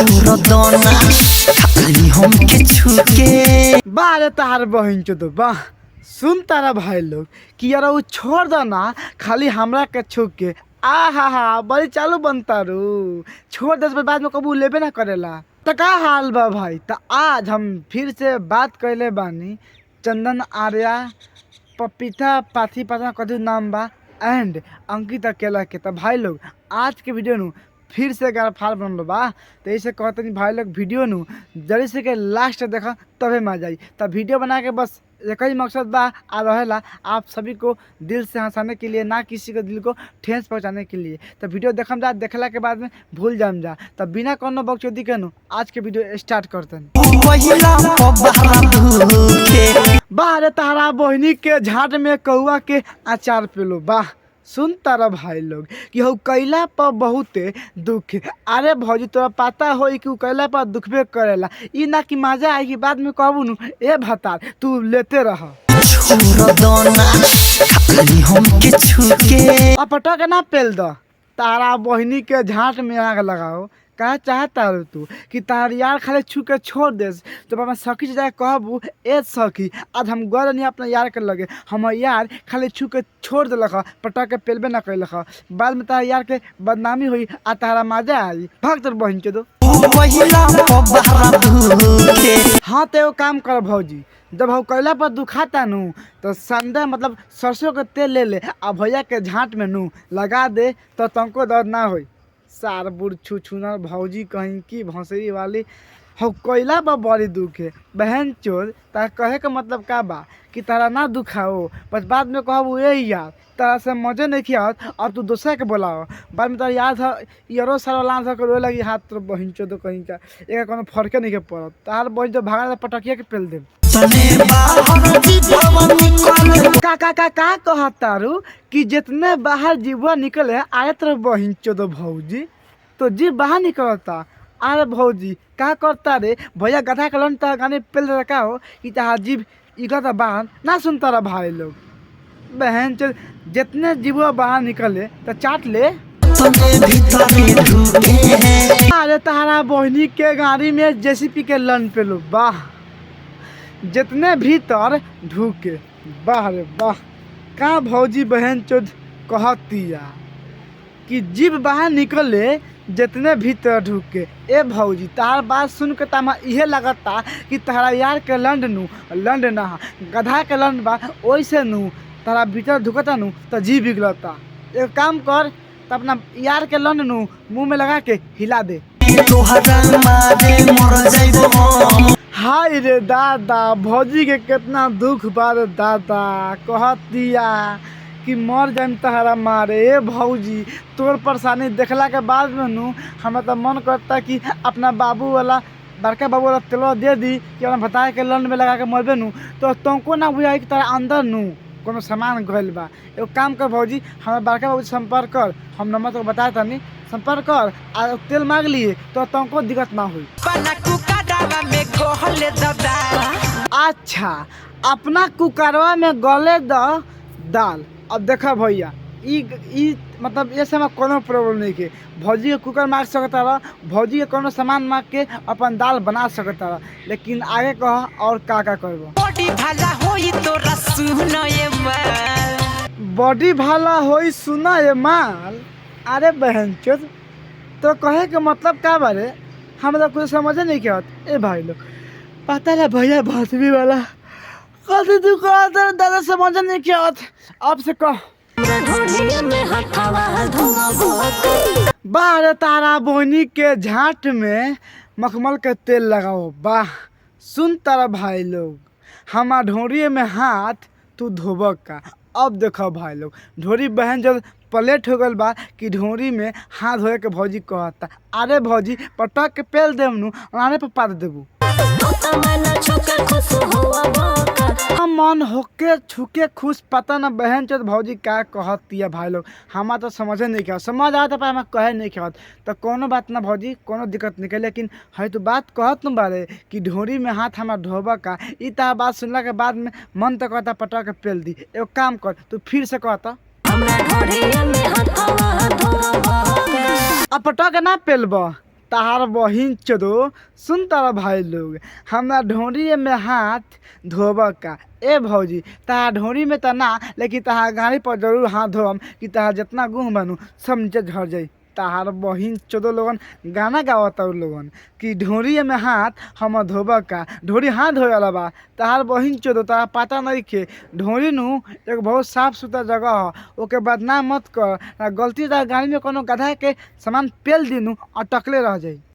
छोड़ दो ना खाली हमके छुके। बारे तार बहन चो बा सुन तारा भाई लोग कि यार वो छोड़ दो ना खाली हमरा के छुक के। हा बड़ी चालू बनता रू छोड़ दस बाद में कबू लेबे ना करेला। तो का हाल बा भाई। तो आज हम फिर से बात कैले बानी चंदन आर्या पपीता पाथी पता कथी नाम बा एंड अंकित अकेला के। तो भाई लोग आज के वीडियो नु फिर से फार बनल बा। तो ऐसे कहते नहीं भाई लोग वीडियो नु जल्दी से के लास्ट देखा तबे मजा आई। तो वीडियो बना के बस एक ही मकसद बा आ रहेला आप सभी को दिल से हंसाने के लिए, ना किसी को दिल को ठेस पहुंचाने के लिए। तो वीडियो देखम जा, देखला के बाद में भूल जाम जा। तो बिना कोनो बकचोदी के आज के वीडियो स्टार्ट करते हैं। बाहर तारा बहनी के झाट में कौआ के अचार पेलो बा। सुन तारा भाई लोग कि हो कैला पर बहुते दुख। अरे भौजी तोरा पता हो कि कैला पर दुखबे करेला। ई ना कि मजा आई कि बाद में कहबू नु ए भतार तू लेते रह। छोड़ दो ना खाली हमके छुके। अपटक ना पेल दो तारा बहनी के झाट में आग लगाओ। कहा चाहता रू तू कि तार यार खाली छू के छोड़ दे। तो बाबा सखी से जाए कहबू ए सखी आज हम गए नहीं अपना यार के लगे, हम यार खाली छू के छोड़ दिलख पटक के पेलबे ना कैलख। बाद में तारा यार के बदनामी हुई आ तारा मजा आई भाग तर बहन के दो। हाँ तो एगो काम कर भौजी, जब हम कैला पर दुखाता नु तो संडे मतलब सरसों के तेल ले ले आ भैया के झाट में नु लगा दे तो तुमको दर्द ना हो। सार बुढ़ छुछुनर भौजी कहीं की भौसरी वाली हो कोयला बा बड़ी दुख है बहन चोर। तारा कहे का मतलब का बा कि तारा ना दुखाओ बस बाद में कहबू ए यार तारा से मजे नहीं किया और तू दूसरे के बोलाओ। बाद में तारा याद है यारो सारा लान सा रोए लगी हाथ तो बहन चो तो कहीं का एक कोनो फर्के नहीं के पड़त। तार बहन तो भागा पटकिया के पेल दे। का कहता रू कि जितने बाहर जीवा निकले आए तरफ बहन चो दो भौजी तो जीव बाहर निकलता। अरे भौजी का करता रे भैया गधा के लन गाने पेल रखा हो कि चाह जीव इकता बाहर ना सुनता रहा भाई लोग। बहन चो जितने जीवा बाहर निकले तो चाट ले। अरे तारा बहनी के गाड़ी में जेसीपी के लन पे लो वाह जितने भीतर ढूके वाह रे वाह। का भौजी बहन चोद कहतिया कि जीव बाहर निकले जितने भीतर ढूके। ए भौजी तार बात सुन के तामा इहे लगता कि तारा यार के लंड नु लंड ना गधा के लंड बा ओइसे नु तारा भीतर ढुकता नु तो जीव बिगड़ता। एक काम कर तो अपना यार के लंड नु मुंह में लगा के हिला दे। हाय रे दादा भौजी के कितना दुख बा रे दादा। कहतिया कि मर जाए तहरा मारे। ए भौजी तोर परेशानी देखला के बाद में नु हमें तो मन करता कि अपना बाबू वाला बड़का बाबू वाला तेलवा दे दी कि अपना बताए के लन में लगा के मरबे नु तो तुमको ना बुझाई कि तारा अंदर नु कोनो सामान गइल बा। एगो काम कर भौजी हमें बड़का बाबू से संपर्क कर, हम नंबर तो बताया था नहीं संपर्क कर आ तेल मांग लिए तो तुमको दिक्कत ना हुई। अच्छा अपना कुकरवा में गले द दाल। अब देखा भैया ई मतलब ये समय कोनो प्रॉब्लम नहीं के भौजी के कुकर मार सकता रह, भौजी के कोनो सामान मार के अपन दाल बना सकता रह। लेकिन आगे कह और का करबो। बॉडी भाला होई सुना ये माल। अरे बहन चोद तो कहे के मतलब का बारे हम तो कुछ समझ नहीं क्या। ए भाई लोग पता है भैया भौसरी वाला कभी तू कहता दादा समझ नहीं क्या अब से कह। बाहर तारा बोनी के झाट में मखमल के तेल लगाओ वाह। सुन तारा भाई लोग हमार ढोरी में हाथ तू धोबक का। अब देखो भाई लोग ढोरी बहन जब प्लेट हो गल बा कि ढोरी में हाथ धोए के भौजी कहता। अरे भौजी पटक के पेल देव नु आने पर पाद देबू। मन होके छुके खुश पता ना बहन चोद भौजी का कहतिया भाई लोग हमारा तो समझे नहीं क्या समझ आता पर हमें कहे नहीं क्या तो कोनो बात ना भौजी कोनो दिक्कत नहीं। लेकिन है तो बात कहत न बारे कि ढोरी में हाथ हमारा धोबा का ई ता बात सुनला के बाद में मन तो कहता पटा के पेल दी। एगो काम कर तू फिर से कहता अब पटा के ना पेलब तार बहिन चोदो सुन तारा भाई लोग हमरा ढोरी में हाथ धोब का ए भौजी तहार ढोरी में तो ना लेकिन तहार गाड़ी पर जरूर हाथ धोम कि तहार जितना गुण बनू सब नीचे झड़ जाई। ताहार बहिन चोदो लोगन गाना गावता लोगन कि ढोरी में हाथ हम धोब का ढोरी हाथ धोए वाला बा। ताहार बहिन चोदो तारा पता नहीं के ढोरी नु एक बहुत साफ सुथरा जगह ह ओके बदनाम मत कर गलती से गाड़ी में कोनो गधा के सामान पेल दिनू अटकले रह जाई।